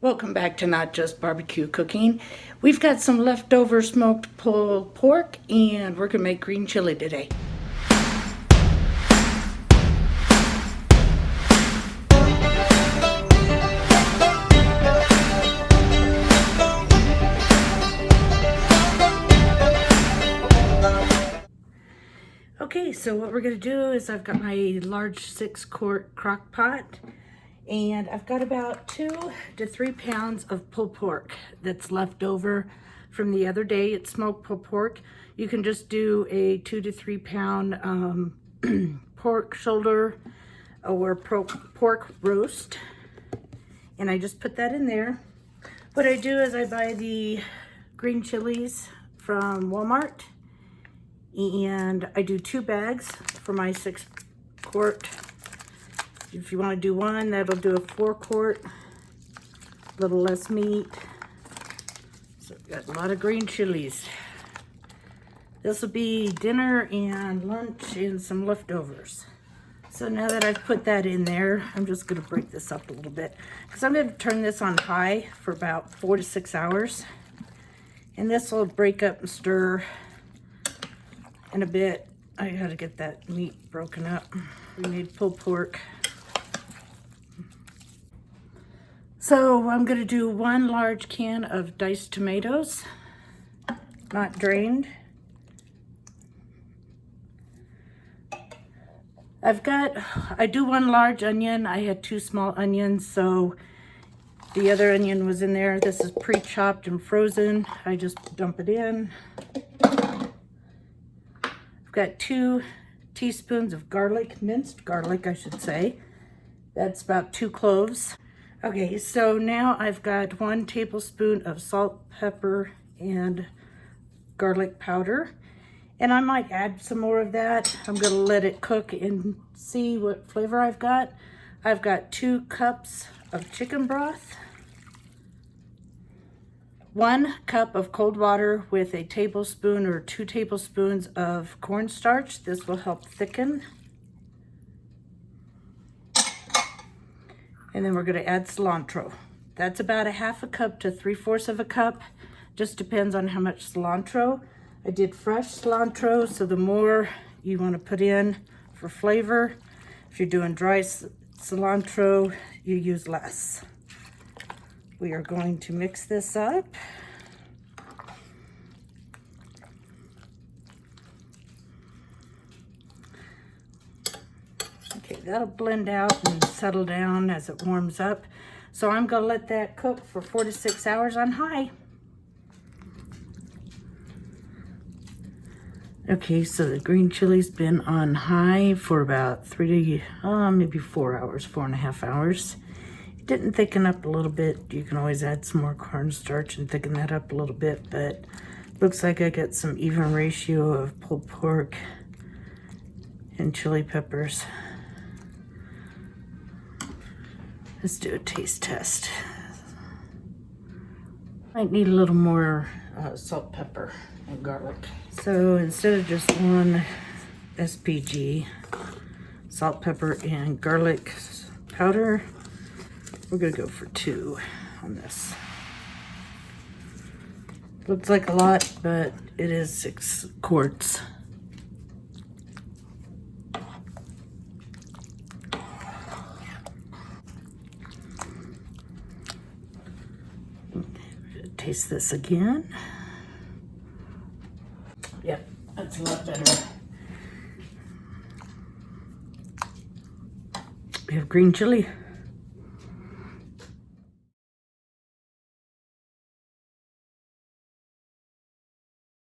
Welcome back to Not Just Barbecue Cooking. We've got some leftover smoked pulled pork and we're going to make green chili today. Okay, so what we're going to do is I've got my large 6-quart crock pot. And I've got about 2 to 3 pounds of pulled pork that's left over from the other day. It's smoked pulled pork. You can just do a 2 to 3 pound pork shoulder or pork roast. And I just put that in there. What I do is I buy the green chilies from Walmart. And I do 2 bags for my 6-quart. If you want to do one, that'll do a 4-quart, a little less meat. So I've got a lot of green chilies. This will be dinner and lunch and some leftovers. So now that I've put that in there, I'm just going to break this up a little bit. Because I'm going to turn this on high for about 4 to 6 hours. And this will break up and stir in a bit. I got to get that meat broken up. We need pulled pork. So I'm going to do 1 large can of diced tomatoes, not drained. I do 1 large onion. I had 2 small onions, so the other onion was in there. This is pre-chopped and frozen. I just dump it in. I've got 2 teaspoons of garlic, minced garlic, I should say. That's about 2 cloves. Okay, so now I've got 1 tablespoon of salt, pepper, and garlic powder. And I might add some more of that. I'm going to let it cook and see what flavor I've got. I've got 2 cups of chicken broth, 1 cup of cold water with a tablespoon or 2 tablespoons of cornstarch. This will help thicken. And then we're going to add cilantro. That's about a 1/2 cup to 3/4 of a cup. Just depends on how much cilantro. I did fresh cilantro, so the more you want to put in for flavor. If you're doing dry cilantro, you use less. We are going to mix this up. Okay, that'll blend out and settle down as it warms up. So I'm going to let that cook for 4 to 6 hours on high. Okay, so the green chili's been on high for about maybe 4 hours, 4.5 hours. It didn't thicken up a little bit. You can always add some more cornstarch and thicken that up a little bit, but looks like I got some even ratio of pulled pork and chili peppers. Let's do a taste test. Might need a little more salt, pepper, and garlic. So instead of just 1 SPG, salt, pepper, and garlic powder, we're gonna go for 2 on this. Looks like a lot, but it is 6 quarts. Taste this again. Yep, that's a lot better. We have green chili.